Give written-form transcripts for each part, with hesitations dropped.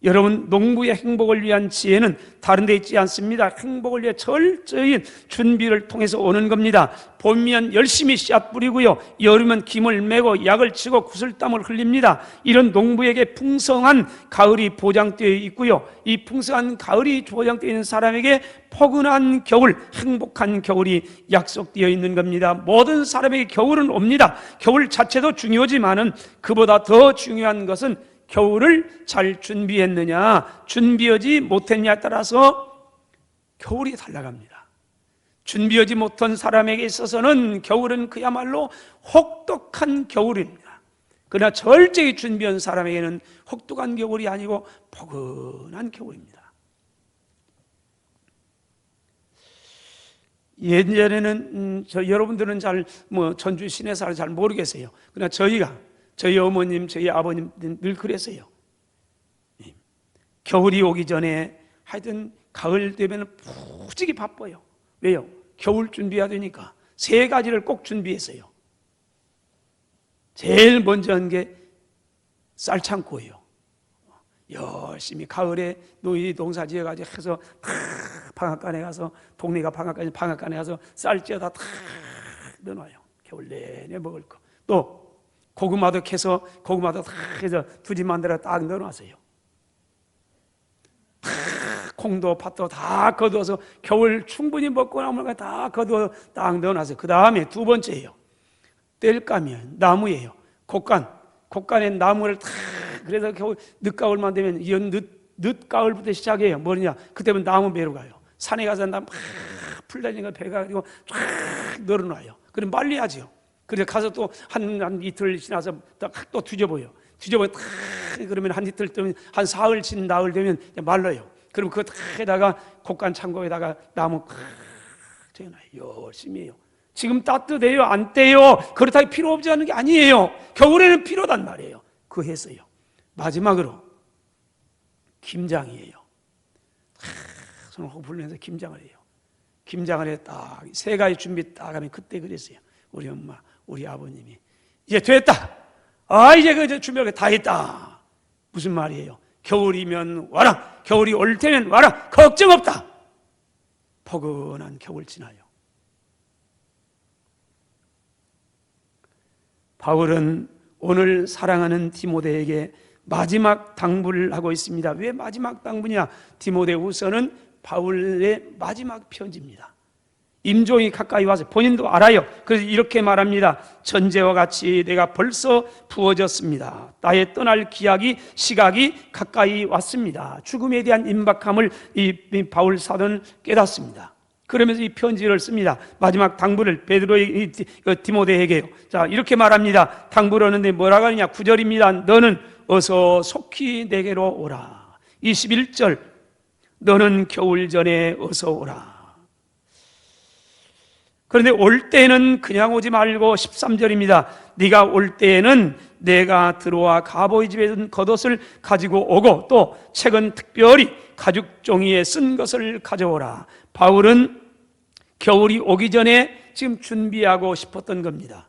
여러분, 농부의 행복을 위한 지혜는 다른 데 있지 않습니다. 행복을 위해 철저히 준비를 통해서 오는 겁니다. 봄이면 열심히 씨앗 뿌리고요, 여름은 김을 메고 약을 치고 구슬땀을 흘립니다. 이런 농부에게 풍성한 가을이 보장되어 있고요, 이 풍성한 가을이 보장되어 있는 사람에게 포근한 겨울, 행복한 겨울이 약속되어 있는 겁니다. 모든 사람에게 겨울은 옵니다. 겨울 자체도 중요하지만은 그보다 더 중요한 것은 겨울을 잘 준비했느냐, 준비하지 못했냐에 따라서 겨울이 달라갑니다. 준비하지 못한 사람에게 있어서는 겨울은 그야말로 혹독한 겨울입니다. 그러나 철저히 준비한 사람에게는 혹독한 겨울이 아니고 포근한 겨울입니다. 예전에는 여러분들은 잘 전주 시내사를 잘 모르겠어요. 그러나 저희 어머님, 저희 아버님 늘 그랬어요. 겨울이 오기 전에 하여튼 가을 되면 무지하게 바빠요. 왜요? 겨울 준비해야 되니까 3가지를 꼭 준비했어요. 제일 먼저 한 게 쌀창고예요. 열심히 가을에 농사 지어가지고 해서 방앗간에 가서, 동네가 방앗간에 가서 쌀 찌어다 다 넣어놔요. 겨울 내내 먹을 거. 또 고구마도 캐서 고구마도 다 해서 두집 만들어 딱 넣어놨어요. 콩도 팥도 다 거두어서 겨울 충분히 먹고 남은 거 다 거두어 딱 넣어놨어요. 그 다음에 2번째예요. 땔감이에요. 나무예요. 곡간에 나무를 다, 그래서 겨울 늦가을만 되면 늦가을부터 시작해요. 뭐냐? 그때면 나무 베러 가요. 산에 가서 나무 풀 달린 거 베가지고 쫙 널어놔요. 그럼 말려야죠. 그래서 가서 또 한 이틀 지나서 또 뒤져봐요. 그러면 한 이틀 되면 한 사흘 진 나흘 되면 말라요. 그럼 그거 다 해다가 곡간 창고에다가 나무 재워놔요. 열심히 해요. 지금 따뜻해요? 안 떼요? 그렇다고 필요 없지 않은 게 아니에요. 겨울에는 필요하단 말이에요. 그거 했어요. 마지막으로 김장이에요. 손을 호흡 불면서 김장을 해요. 김장을 해 딱 3가지 준비 딱 하면 그때 그랬어요. 우리 엄마, 우리 아버님이 이제 됐다. 이제 그 준비를 다 했다. 무슨 말이에요? 겨울이면 와라. 겨울이 올 때면 와라. 걱정 없다. 포근한 겨울 지나요. 바울은 오늘 사랑하는 디모데에게 마지막 당부를 하고 있습니다. 왜 마지막 당부냐? 디모데후서는 바울의 마지막 편지입니다. 임종이 가까이 와서 본인도 알아요. 그래서 이렇게 말합니다. 전제와 같이 내가 벌써 부어졌습니다. 나의 떠날 시각이 가까이 왔습니다. 죽음에 대한 임박함을 이 바울 사도는 깨닫습니다. 그러면서 이 편지를 씁니다. 마지막 당부를 베드로의 디모데에게요. 자, 이렇게 말합니다. 당부를 하는데 뭐라고 하느냐? 9절입니다. 너는 어서 속히 내게로 오라. 21절, 너는 겨울 전에 어서 오라. 그런데 올 때는 그냥 오지 말고 13절입니다. 네가 올 때에는 내가 들어와 가보이 집에 든 겉옷을 가지고 오고 또 책은 특별히 가죽 종이에 쓴 것을 가져오라. 바울은 겨울이 오기 전에 지금 준비하고 싶었던 겁니다.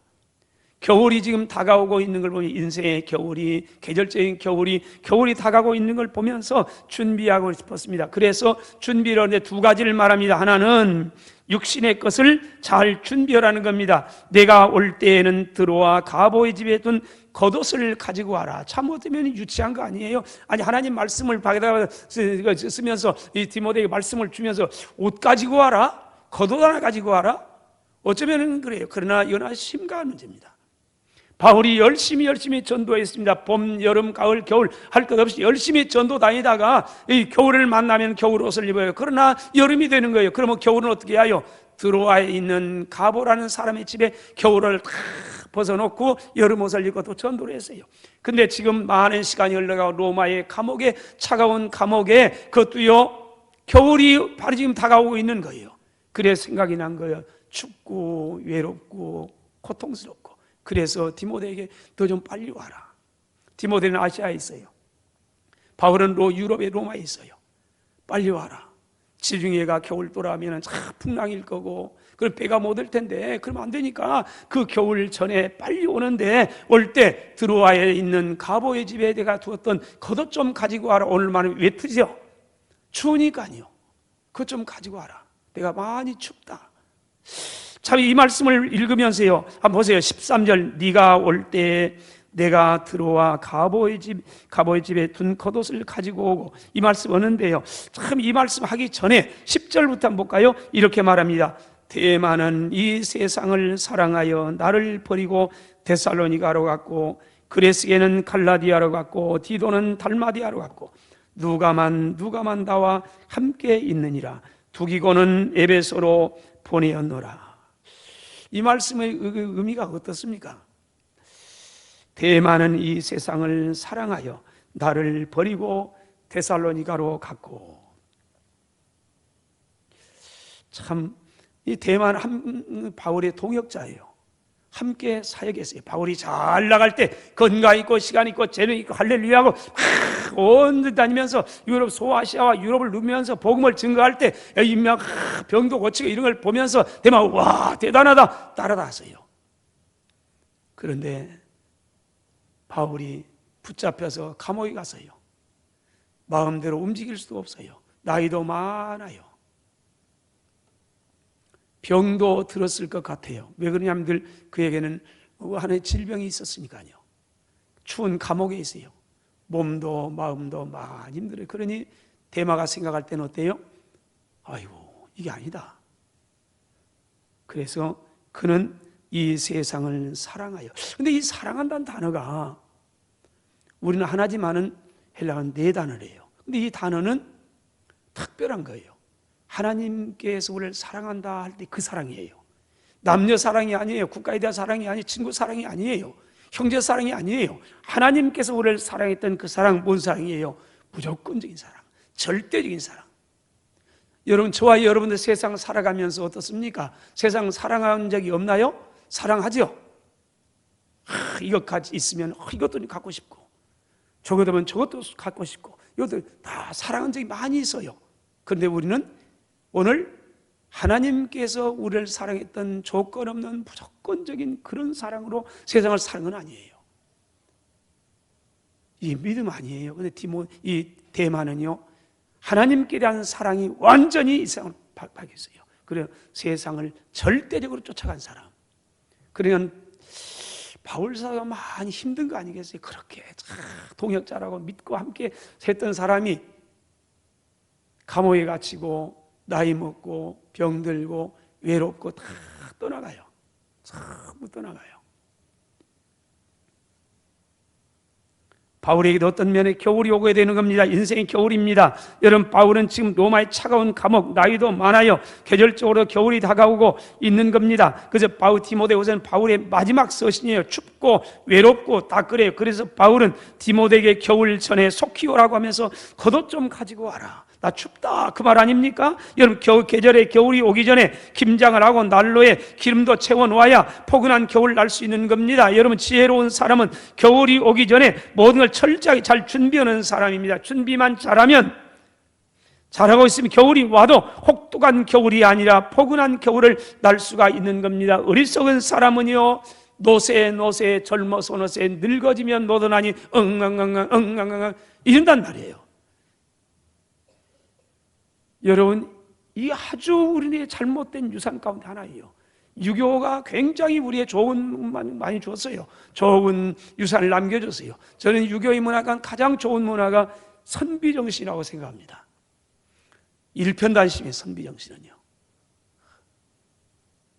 겨울이 지금 다가오고 있는 걸 보면 인생의 겨울이, 계절적인 겨울이 다가오고 있는 걸 보면서 준비하고 싶었습니다. 그래서 준비를 하는데 2가지를 말합니다. 하나는 육신의 것을 잘 준비하라는 겁니다. 내가 올 때에는 들어와 가보의 집에 둔 겉옷을 가지고 와라. 잘못하면 유치한 거 아니에요? 아니, 하나님 말씀을 받아 쓰면서 이 디모데에게 말씀을 주면서 옷 가지고 와라? 겉옷 하나 가지고 와라? 어쩌면 그래요. 그러나 이건 심각한 문제입니다. 바울이 열심히 전도했습니다. 봄, 여름, 가을, 겨울 할 것 없이 열심히 전도 다니다가 이 겨울을 만나면 겨울 옷을 입어요. 그러나 여름이 되는 거예요. 그러면 겨울은 어떻게 해요? 들어와 있는 가보라는 사람의 집에 겨울을 다 벗어놓고 여름 옷을 입고 또 전도를 했어요. 근데 지금 많은 시간이 흘러가고 로마의 감옥에, 차가운 감옥에, 그것도요 겨울이 바로 지금 다가오고 있는 거예요. 그래서 생각이 난 거예요. 춥고 외롭고 고통스럽고. 그래서 디모데에게 너 좀 빨리 와라. 디모데는 아시아에 있어요. 바울은 유럽의 로마에 있어요. 빨리 와라. 지중해가 겨울 돌아오면 풍랑일 거고, 그럼 배가 못 올 텐데, 그러면 안 되니까 그 겨울 전에 빨리 오는데, 올 때 드로아에 있는 가보의 집에 내가 두었던 겉옷 좀 가지고 와라. 오늘만은 왜 틀죠? 추우니까요. 그것 좀 가지고 와라. 내가 많이 춥다. 참, 이 말씀을 읽으면서요, 한번 보세요. 13절, 네가 올 때 내가 들어와 가보의 집에 둔 겉옷을 가지고 오고, 이 말씀 오는데요, 참 이 말씀 하기 전에 10절부터 한번 볼까요? 이렇게 말합니다. 대만은 이 세상을 사랑하여 나를 버리고 데살로니가로 갔고, 그레스게는 갈라디아로 갔고, 디도는 달마디아로 갔고, 누가만 나와 함께 있느니라. 두기고는 에베소로 보내었노라. 이 말씀의 의미가 어떻습니까? 대만은 이 세상을 사랑하여 나를 버리고 데살로니가로 갔고, 참 이 대만 바울의 동역자예요. 함께 사역했어요. 바울이 잘 나갈 때 건강 있고 시간 있고 재능 있고 할렐루야하고 온 데 다니면서 유럽 소아시아와 유럽을 누비면서 복음을 증거할 때 인명 병도 고치고 이런 걸 보면서 대만 와 대단하다 따라다녔어요. 그런데 바울이 붙잡혀서 감옥에 갔어요. 마음대로 움직일 수도 없어요. 나이도 많아요. 병도 들었을 것 같아요. 왜 그러냐면 그에게는 하나의 질병이 있었으니까요. 추운 감옥에 있어요. 몸도 마음도 많이 힘들어요. 그러니 대마가 생각할 때는 어때요? 아이고, 이게 아니다. 그래서 그는 이 세상을 사랑하여. 근데 이 사랑한다는 단어가 우리는 하나지만은 헬라어는 네 단어래요. 근데 이 단어는 특별한 거예요. 하나님께서 우리를 사랑한다 할 때 그 사랑이에요. 남녀 사랑이 아니에요. 국가에 대한 사랑이 아니에요. 친구 사랑이 아니에요. 형제 사랑이 아니에요. 하나님께서 우리를 사랑했던 그 사랑, 뭔 사랑이에요? 무조건적인 사랑, 절대적인 사랑. 여러분, 저와 여러분들 세상 살아가면서 어떻습니까? 세상 사랑한 적이 없나요? 사랑하죠? 이것 있으면 이것도 갖고 싶고, 저것 되면 저것도 갖고 싶고, 이것들 다 사랑한 적이 많이 있어요. 그런데 우리는 오늘 하나님께서 우리를 사랑했던 조건 없는 무조건적인 그런 사랑으로 세상을 사는 건 아니에요. 이 믿음 아니에요. 그런데 이 대만은요, 하나님께 대한 사랑이 완전히 이 세상을 밝혔어요. 그래서 세상을 절대적으로 쫓아간 사람. 그러면 바울 사도가 많이 힘든 거 아니겠어요? 그렇게 동역자라고 믿고 함께 했던 사람이 감옥에 갇히고 나이 먹고 병들고 외롭고 다 떠나가요. 전부 떠나가요. 바울에게도 어떤 면에 겨울이 오게 되는 겁니다. 인생의 겨울입니다. 여러분, 바울은 지금 로마의 차가운 감옥, 나이도 많아요. 계절적으로 겨울이 다가오고 있는 겁니다. 그래서 디모데후서는 바울의 마지막 서신이에요. 춥고 외롭고 다 그래요. 그래서 바울은 디모데에게 겨울 전에 속히 오라고 하면서 겉옷 좀 가지고 와라. 나 춥다, 그 말 아닙니까? 여러분, 계절에 겨울이 오기 전에 김장을 하고 난로에 기름도 채워놓아야 포근한 겨울 날 수 있는 겁니다. 여러분, 지혜로운 사람은 겨울이 오기 전에 모든 걸 철저하게 잘 준비하는 사람입니다. 준비만 잘하고 있으면 겨울이 와도 혹독한 겨울이 아니라 포근한 겨울을 날 수가 있는 겁니다. 어리석은 사람은요, 노새 젊어서 노새 늙어지면 노도나니 응응응응 이런단 말이에요. 여러분, 이 아주 우리의 잘못된 유산 가운데 하나예요. 유교가 굉장히 우리의 좋은 많이 줬어요. 좋은 유산을 남겨줬어요. 저는 유교의 문화가 가장 좋은 문화가 선비정신이라고 생각합니다. 일편단심의 선비정신은요,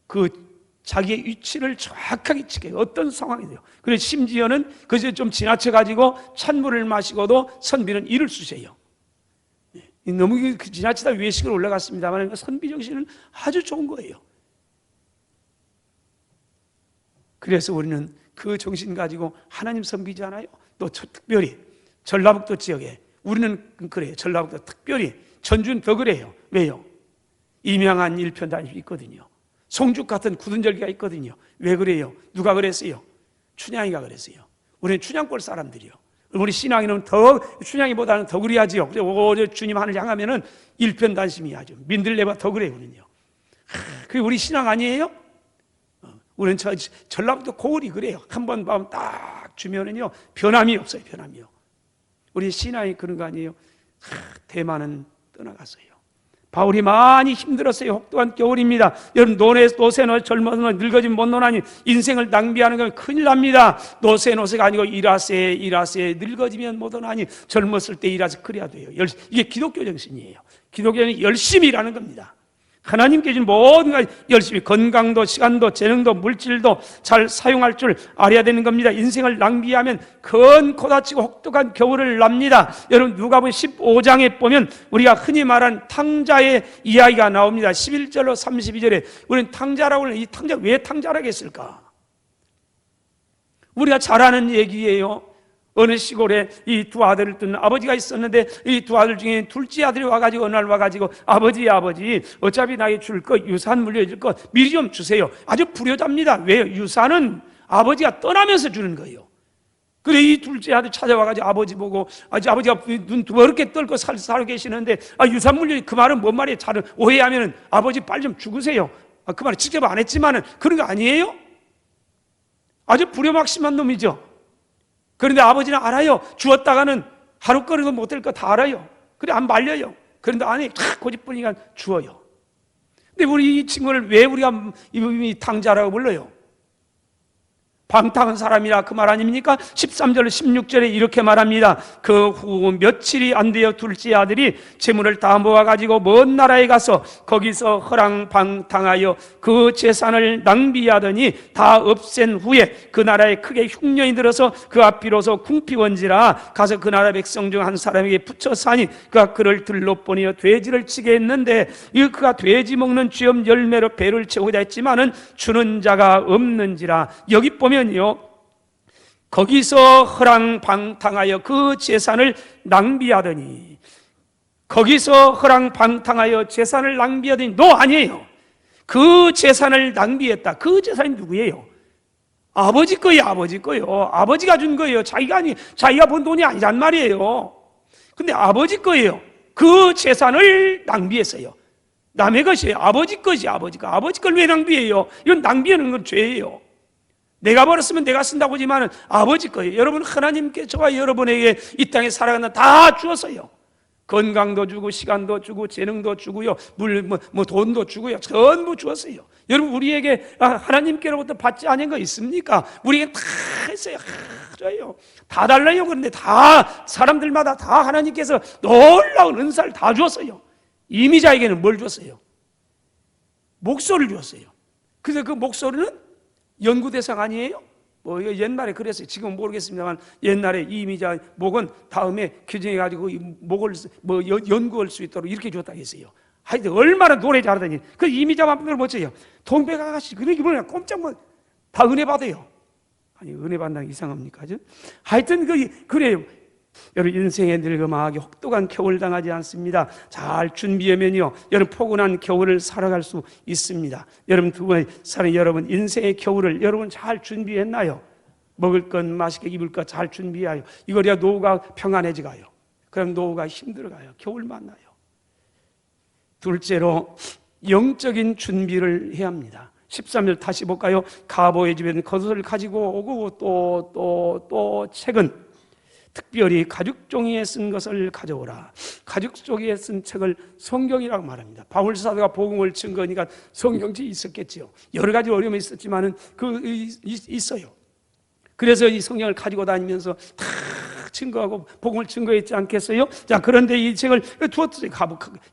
그 자기의 위치를 정확하게 지켜요. 어떤 상황이돼요. 그래서 심지어는 그저 좀 지나쳐가지고 찬물을 마시고도 선비는 이를 쑤셔요. 너무 지나치다 외식으로 올라갔습니다만 선비정신은 아주 좋은 거예요. 그래서 우리는 그 정신 가지고 하나님 섬기잖아요. 또 특별히 전라북도 지역에 우리는 그래요. 전라북도 특별히 전주는 더 그래요. 왜요? 이명한 일편단심이 있거든요. 송죽 같은 굳은 절기가 있거든요. 왜 그래요? 누가 그랬어요? 춘향이가 그랬어요. 우리는 춘향골 사람들이요. 우리 신앙인은 더, 춘향이보다는 더 그래야지요. 그래서 주님 하늘 향하면은 일편단심이 아주 민들레가 더 그래요, 우리는요. 그게 우리 신앙 아니에요? 우리는 전라북도 고을이 그래요. 한 번 마음 딱 주면은요, 변함이 없어요, 변함이요. 우리 신앙이 그런 거 아니에요? 대만은 떠나갔어요. 바울이 많이 힘들었어요. 혹독한 겨울입니다. 여러분, 노세노 젊어서 늙어지면 못 노나니 인생을 낭비하는 건 큰일 납니다. 노세노세가 아니고 일하세 늙어지면 못 노나니 젊었을 때 일하세 그래야 돼요. 이게 기독교 정신이에요. 기독교는 열심히 일하는 겁니다. 하나님께 주신 모든 걸 열심히, 건강도 시간도 재능도 물질도 잘 사용할 줄 알아야 되는 겁니다. 인생을 낭비하면 큰 코 다치고 혹독한 겨울을 납니다. 여러분, 누가복음 15장에 보면 우리가 흔히 말하는 탕자의 이야기가 나옵니다. 11절로 32절에 우리는 탕자라고 하는, 이 탕자 왜 탕자라고 했을까? 우리가 잘 아는 얘기예요. 어느 시골에 이 두 아들을 둔 아버지가 있었는데, 이 두 아들 중에 둘째 아들이 와가지고 어느 날 와가지고 아버지 어차피 나에게 줄 거, 유산 물려줄 거 미리 좀 주세요. 아주 불효자입니다. 왜요? 유산은 아버지가 떠나면서 주는 거예요. 그래, 이 둘째 아들 찾아와가지고 아버지 보고, 아버지가 눈 두렵게 떨고 살고 계시는데, 유산 물려, 그 말은 뭔 말이에요? 잘 오해하면은 아버지 빨리 좀 죽으세요. 그 말은 직접 안 했지만은 그런 거 아니에요? 아주 불효막심한 놈이죠. 그런데 아버지는 알아요. 주었다가는 하루거리도 못할 거 다 알아요. 그래, 안 말려요. 그런데 안에 고집부리니까 주어요. 근데 우리 이 친구를 왜 우리가 이 탕자라고 불러요? 방탕한 사람이라 그 말 아닙니까? 13절 16절에 이렇게 말합니다. 그 후 며칠이 안 되어 둘째 아들이 재물을 다 모아가지고 먼 나라에 가서 거기서 허랑방탕하여 그 재산을 낭비하더니 다 없앤 후에 그 나라에 크게 흉년이 들어서 그 앞비로소 궁핍원지라 가서 그 나라 백성 중 한 사람에게 붙여 사니 그가 그를 들러보니 돼지를 치게 했는데 그가 돼지 먹는 쥐엄 열매로 배를 채우고자 했지만은 주는 자가 없는지라. 여기 보면 거기서 허랑방탕하여 그 재산을 낭비하더니, 거기서 허랑방탕하여 재산을 낭비하더니, 너 아니에요. 그 재산을 낭비했다. 그 재산이 누구예요? 아버지 거예요. 아버지 거예요. 아버지가 준 거예요. 자기가 번 돈이 아니란 말이에요. 근데 아버지 거예요. 그 재산을 낭비했어요. 남의 것이에요. 아버지 것이 아버지 걸 왜 낭비해요? 이건 낭비하는 건 죄예요. 내가 벌었으면 내가 쓴다고 하지만 아버지 거예요. 여러분, 하나님께 저와 여러분에게 이 땅에 살아가는 다 주었어요. 건강도 주고 시간도 주고 재능도 주고요, 돈도 주고요, 전부 주었어요. 여러분, 우리에게 하나님께로부터 받지 않은 거 있습니까? 우리에게 다 했어요. 줘요. 다 달라요. 그런데 다 사람들마다 다 하나님께서 놀라운 은사를 다 주었어요. 이미자에게는 뭘 줬어요? 목소리를 주었어요. 그래서 그 목소리는 연구 대상 아니에요? 옛날에 그랬어요. 지금은 모르겠습니다만 옛날에 이미자 목은 다음에 규정해가지고 목을 연구할 수 있도록 이렇게 줬다고 했어요. 하여튼 얼마나 노래 잘하더니 그 이미자만 못 쳐요. 동백 아가씨 그러기 뭐냐 꼼짝 다 은혜 받아요. 아니, 은혜 받는다는 게 이상합니까? 하여튼 그래요. 여러분, 인생에 늙어마하게 혹독한 겨울 당하지 않습니다. 잘 준비하면요, 여러분 포근한 겨울을 살아갈 수 있습니다. 여러분, 두 번에 사는 여러분, 인생의 겨울을 여러분 잘 준비했나요? 먹을 것, 맛있게 입을 것 잘 준비하여. 이거야 노후가 평안해지가요. 그럼 노후가 힘들어가요. 겨울 만나요. 둘째로 영적인 준비를 해야 합니다. 13절 다시 볼까요? 가보의 집에는 겉옷을 가지고 오고 또 책은 특별히 가죽 종이에 쓴 것을 가져오라. 가죽 종이에 쓴 책을 성경이라고 말합니다. 바울 사도가 복음을 증거하니까 성경책이 있었겠지요. 여러 가지 어려움이 있었지만은 있어요. 그래서 이 성경을 가지고 다니면서 다 증거하고 복음을 증거했지 않겠어요? 자, 그런데 이 책을 두었어요.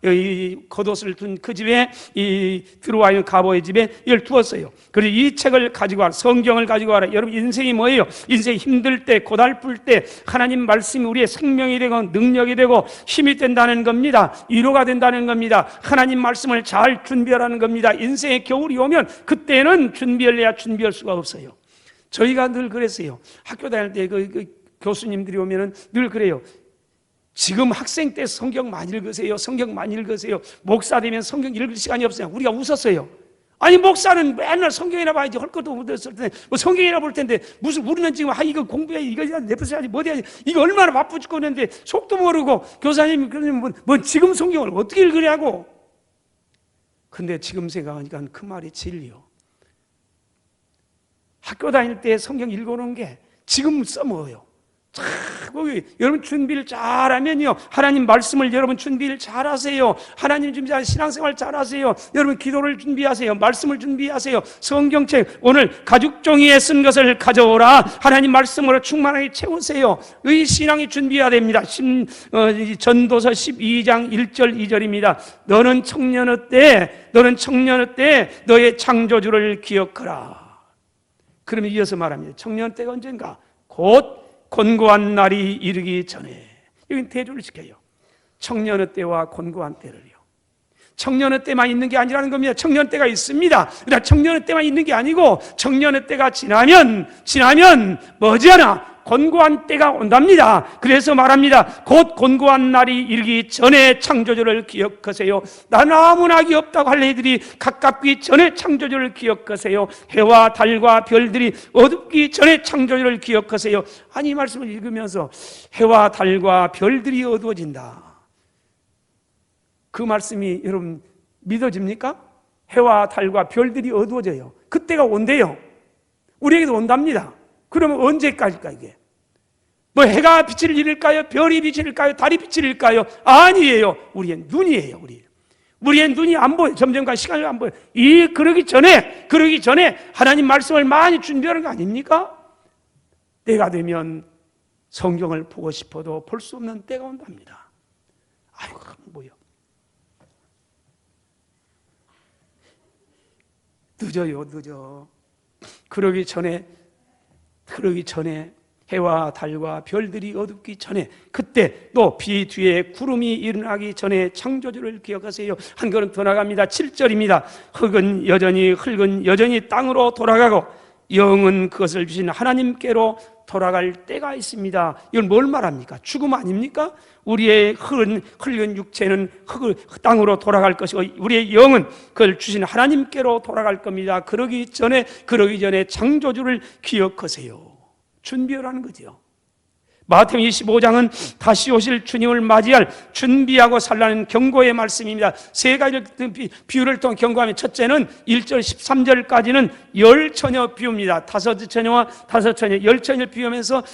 이 겉옷을 둔 그 집에, 이 들어와 있는 가보의 집에 이걸 두었어요. 그리고 이 책을 가지고 와라. 성경을 가지고 와라. 여러분, 인생이 뭐예요? 인생이 힘들 때, 고달플 때 하나님 말씀이 우리의 생명이 되고 능력이 되고 힘이 된다는 겁니다. 위로가 된다는 겁니다. 하나님 말씀을 잘 준비하라는 겁니다. 인생의 겨울이 오면 그때는 준비해야 준비할 수가 없어요. 저희가 늘 그랬어요. 학교 다닐 때 교수님들이 오면은 늘 그래요. 지금 학생 때 성경 많이 읽으세요. 성경 많이 읽으세요. 목사 되면 성경 읽을 시간이 없어요. 우리가 웃었어요. 아니 목사는 맨날 성경이나 봐야지 할 것도 못했을 텐데 뭐 성경이나 볼 텐데 무슨 우리는 지금 이거 공부해야지 이거 내버려야지 뭐 해야지 이거 얼마나 바쁘 죽겠는데 속도 모르고 교사님이 뭐 지금 성경을 어떻게 읽으냐고. 근데 지금 생각하니까 그 말이 진리요. 학교 다닐 때 성경 읽어놓은 게 지금 써먹어요. 거기 여러분 준비를 잘하면요, 하나님 말씀을 여러분 준비를 잘하세요. 하나님 준비하세요. 신앙생활 잘하세요. 여러분 기도를 준비하세요. 말씀을 준비하세요. 성경책 오늘 가죽 종이에 쓴 것을 가져오라. 하나님 말씀으로 충만하게 채우세요. 의 신앙이 준비해야 됩니다. 전도서 12장 1절 2절입니다. 너는 청년의 때 너의 창조주를 기억하라. 그러면 이어서 말합니다. 청년 때가 언젠가? 곧 곤고한 날이 이르기 전에. 여기 대조를 시켜요. 청년의 때와 곤고한 때를요. 청년의 때만 있는 게 아니라는 겁니다. 청년 때가 있습니다. 그러나 청년의 때만 있는 게 아니고 청년의 때가 지나면 머지않아 곤고한 때가 온답니다. 그래서 말합니다. 곧 곤고한 날이 이르기 전에 창조주를 기억하세요. 나는 아무 낙이 없다고 할 애들이 가깝기 전에 창조주를 기억하세요. 해와 달과 별들이 어둡기 전에 창조주를 기억하세요. 아니 이 말씀을 읽으면서 해와 달과 별들이 어두워진다. 그 말씀이 여러분 믿어집니까? 해와 달과 별들이 어두워져요. 그때가 온대요. 우리에게도 온답니다. 그러면 언제까지일까 이게? 뭐 해가 빛을 잃을까요? 별이 빛을 잃을까요? 달이 빛을 잃을까요? 아니에요. 우리의 눈이에요. 우리의 눈이 안 보여. 점점가 시간이 안 보여. 그러기 전에 하나님 말씀을 많이 준비하는 거 아닙니까? 때가 되면 성경을 보고 싶어도 볼 수 없는 때가 온답니다. 아이고 뭐요? 늦어. 그러기 전에 해와 달과 별들이 어둡기 전에, 그때 또 비 뒤에 구름이 일어나기 전에 창조주를 기억하세요. 한 걸음 더 나갑니다. 7절입니다. 흙은 여전히 땅으로 돌아가고 영은 그것을 주신 하나님께로 돌아갈 때가 있습니다. 이건 뭘 말합니까? 죽음 아닙니까? 우리의 흙은 육체는 땅으로 돌아갈 것이고 우리의 영은 그걸 주신 하나님께로 돌아갈 겁니다. 그러기 전에 창조주를 기억하세요. 준비하라는 거죠. 마태복음 25장은 다시 오실 주님을 맞이할 준비하고 살라는 경고의 말씀입니다. 세 가지 비유를 통해 경고하면, 첫째는 1절 13절까지는 열 처녀 비유입니다. 다섯 처녀와 다섯 처녀, 열 처녀를 비유하면서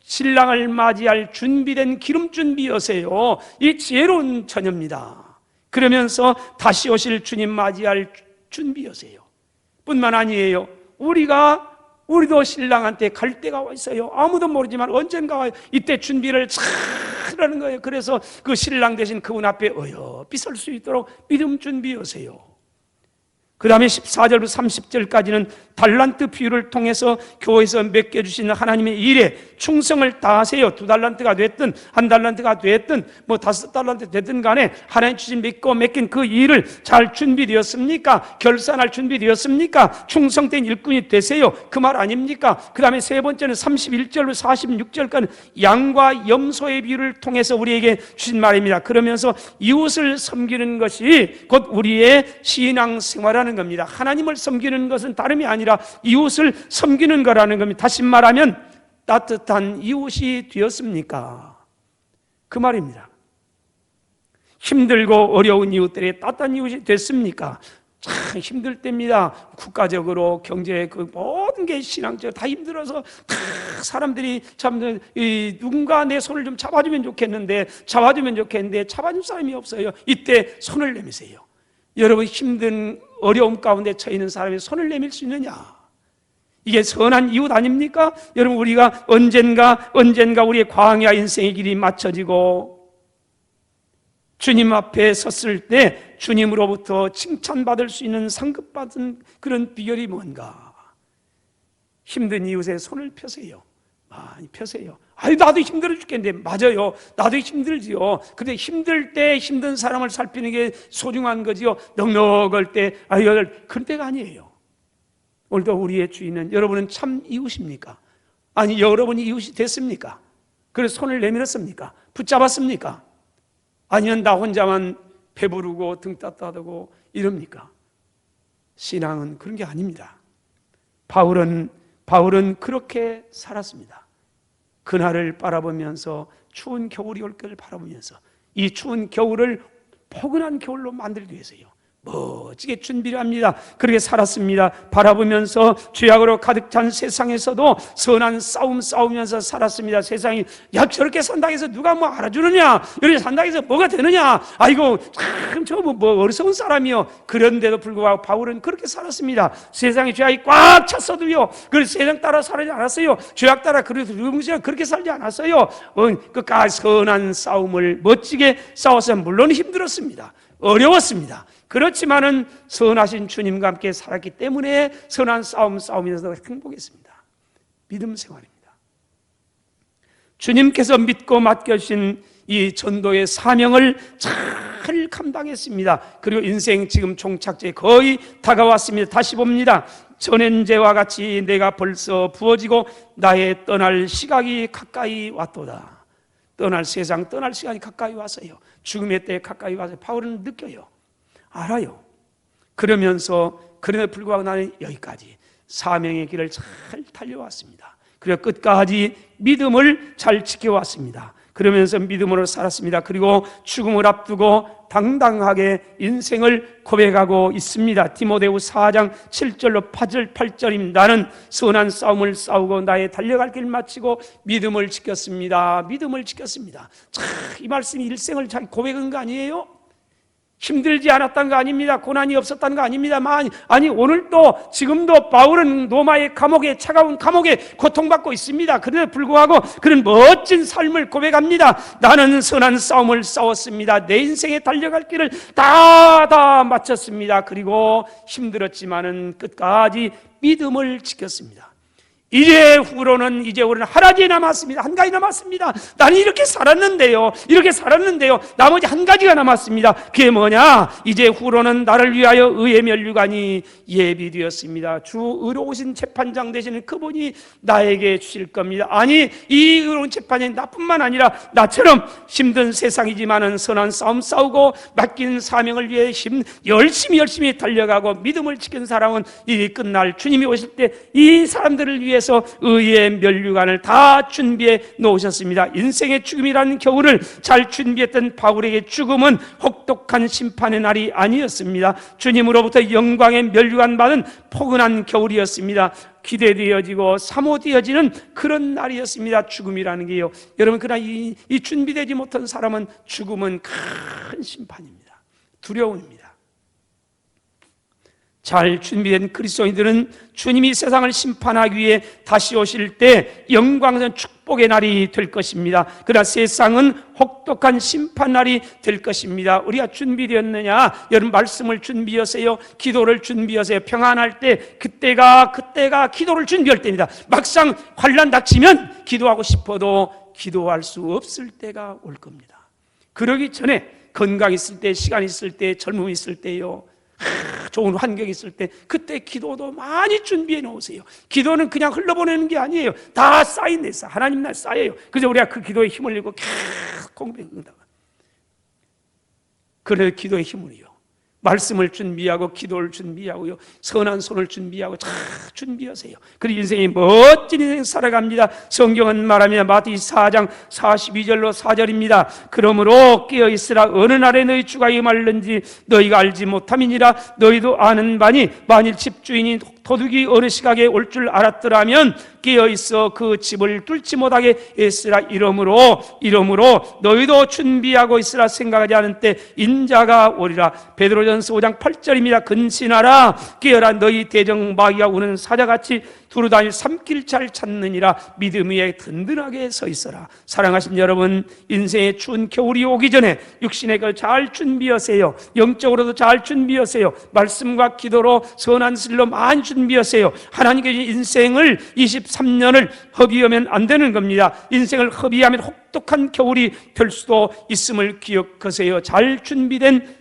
신랑을 맞이할 준비된 기름 준비하세요. 이 지혜로운 처녀입니다. 그러면서 다시 오실 주님 맞이할 준비하세요. 뿐만 아니에요. 우리도 신랑한테 갈 때가 와 있어요. 아무도 모르지만 언젠가 와요. 이때 준비를 잘 하는 거예요. 그래서 그 신랑 대신 그분 앞에 어여삐 설 수 있도록 믿음 준비하세요. 그 다음에 14절부터 30절까지는 달란트 비유를 통해서 교회에서 맡겨주신 하나님의 일에 충성을 다하세요. 2달란트가 됐든 1달란트가 됐든 뭐 5달란트 됐든 간에 하나님 주신 믿고 맡긴 그 일을 잘 준비되었습니까? 결산할 준비되었습니까? 충성된 일꾼이 되세요. 그 말 아닙니까? 그 다음에 세 번째는 31절로 46절까지 양과 염소의 비유를 통해서 우리에게 주신 말입니다. 그러면서 이웃을 섬기는 것이 곧 우리의 신앙생활하는 겁니다. 하나님을 섬기는 것은 다름이 아니라 이웃을 섬기는 거라는 겁니다. 다시 말하면 따뜻한 이웃이 되었습니까? 그 말입니다. 힘들고 어려운 이웃들이 따뜻한 이웃이 됐습니까? 참 힘들 때입니다. 국가적으로 경제 모든 게 신앙적으로 다 힘들어서 다 사람들이 참 누군가 내 손을 좀 잡아주면 좋겠는데 잡아줄 사람이 없어요. 이때 손을 내미세요. 여러분 힘든 어려움 가운데 처해 있는 사람이 손을 내밀 수 있느냐? 이게 선한 이웃 아닙니까? 여러분 우리가 언젠가 우리의 광야 인생의 길이 맞춰지고 주님 앞에 섰을 때 주님으로부터 칭찬받을 수 있는 상급받은 그런 비결이 뭔가? 힘든 이웃의 손을 펴세요. 많이 펴세요. 아니 나도 힘들어 죽겠는데. 맞아요. 나도 힘들지요. 근데 힘들 때 힘든 사람을 살피는 게 소중한 거지요. 넉넉할 때 그런 때가 아니에요. 오늘도 우리의 주인은, 여러분은 참 이웃입니까? 아니 여러분이 이웃이 됐습니까? 그래서 손을 내밀었습니까? 붙잡았습니까? 아니면 나 혼자만 배부르고 등 따뜻하고 이럽니까? 신앙은 그런 게 아닙니다. 바울은 그렇게 살았습니다. 그날을 바라보면서 추운 겨울이 올 것을 바라보면서 이 추운 겨울을 포근한 겨울로 만들기 위해서요, 멋지게 준비를 합니다. 그렇게 살았습니다. 바라보면서 죄악으로 가득 찬 세상에서도 선한 싸움 싸우면서 살았습니다. 세상이 야 저렇게 산다 해서 누가 뭐 알아주느냐, 이렇게 산다 해서 뭐가 되느냐, 아이고 참 저 뭐 어리석은 사람이요. 그런데도 불구하고 바울은 그렇게 살았습니다. 세상에 죄악이 꽉 찼어도요, 그래서 세상 따라 살지 않았어요. 죄악 따라 그렇게 살지 않았어요. 끝까지 선한 싸움을 멋지게 싸워서 물론 힘들었습니다. 어려웠습니다. 그렇지만은 선하신 주님과 함께 살았기 때문에 선한 싸움 싸우면서 행복했습니다. 믿음 생활입니다. 주님께서 믿고 맡겨주신 이 전도의 사명을 잘 감당했습니다. 그리고 인생 지금 종착지에 거의 다가왔습니다. 다시 봅니다. 전엔제와 같이 내가 벌써 부어지고 나의 떠날 시각이 가까이 왔도다. 세상 떠날 시간이 가까이 왔어요. 죽음의 때 가까이 와서 바울은 느껴요. 알아요. 그러면서 그럼에도 불구하고 나는 여기까지 사명의 길을 잘 달려왔습니다. 그리고 끝까지 믿음을 잘 지켜왔습니다. 그러면서 믿음으로 살았습니다. 그리고 죽음을 앞두고 당당하게 인생을 고백하고 있습니다. 디모데후 4장 7절로 8절입니다. 나는 선한 싸움을 싸우고 나의 달려갈 길 마치고 믿음을 지켰습니다. 믿음을 지켰습니다. 참, 이 말씀이 일생을 잘 고백한 거 아니에요? 힘들지 않았다는 거 아닙니다. 고난이 없었다는 거 아닙니다. 아니 오늘도 지금도 바울은 로마의 감옥에, 차가운 감옥에 고통받고 있습니다. 그럼에도 불구하고 그런 멋진 삶을 고백합니다. 나는 선한 싸움을 싸웠습니다. 내 인생에 달려갈 길을 다 마쳤습니다. 그리고 힘들었지만은 끝까지 믿음을 지켰습니다. 이제 우리는 한 가지 남았습니다. 한 가지 남았습니다. 나는 이렇게 살았는데요. 나머지 한 가지가 남았습니다. 그게 뭐냐? 이제 후로는 나를 위하여 의의 면류관이 예비되었습니다. 주 의로우신 재판장 되시는 그분이 나에게 주실 겁니다. 아니, 이 의로운 재판장이 나뿐만 아니라 나처럼 힘든 세상이지만은 선한 싸움 싸우고 맡긴 사명을 위해 열심히 달려가고 믿음을 지킨 사람은 이 끝날 주님이 오실 때 이 사람들을 위해 의의 면류관을 다 준비해 놓으셨습니다. 인생의 죽음이라는 겨울을 잘 준비했던 바울에게 죽음은 혹독한 심판의 날이 아니었습니다. 주님으로부터 영광의 면류관 받은 포근한 겨울이었습니다. 기대되어지고 사모되어지는 그런 날이었습니다. 죽음이라는 게요. 여러분, 그러나 이 준비되지 못한 사람은 죽음은 큰 심판입니다. 두려움입니다. 잘 준비된 그리스도인들은 주님이 세상을 심판하기 위해 다시 오실 때 영광스러운 축복의 날이 될 것입니다. 그러나 세상은 혹독한 심판 날이 될 것입니다. 우리가 준비되었느냐? 여러분, 말씀을 준비하세요. 기도를 준비하세요. 평안할 때 그때가 기도를 준비할 때입니다. 막상 환난 닥치면 기도하고 싶어도 기도할 수 없을 때가 올 겁니다. 그러기 전에 건강 있을 때, 시간 있을 때, 젊음이 있을 때요, 좋은 환경이 있을 때 그때 기도도 많이 준비해 놓으세요. 기도는 그냥 흘러보내는 게 아니에요. 다 쌓인데 하나님 날 쌓여요. 그래서 우리가 그 기도에 힘을 내고 계속 공부한다. 그래서 기도의 힘을요, 말씀을 준비하고 기도를 준비하고요, 선한 손을 준비하고 잘 준비하세요. 그리고 인생이 멋진 인생 살아갑니다. 성경은 말하며 마태복음 4장 42절로 4절입니다. 그러므로 깨어있으라. 어느 날에 너희 주가 임할는지 너희가 알지 못함이니라. 너희도 아는 바니 만일 집주인이 도둑이 어느 시각에 올 줄 알았더라면 깨어있어 그 집을 뚫지 못하게 했으라. 이러므로 너희도 준비하고 있으라. 생각하지 않은 때 인자가 오리라. 베드로전서 5장 8절입니다. 근신하라. 깨어라. 너희 대적 마귀가 우는 사자같이 두루다닐 삼킬 잘 찾느니라. 믿음 위에 든든하게 서 있어라. 사랑하신 여러분, 인생의 추운 겨울이 오기 전에 육신의 걸 잘 준비하세요. 영적으로도 잘 준비하세요. 말씀과 기도로 선한 슬로 많이 준비하세요. 하나님께 인생을 23년을 허비하면 안 되는 겁니다. 인생을 허비하면 혹독한 겨울이 될 수도 있음을 기억하세요. 잘 준비된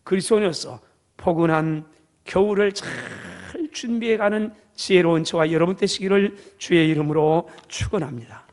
그리스도인으로서 포근한 겨울을 잘 준비해가는 지혜로운 저와 여러분 되시기를 주의 이름으로 축원합니다.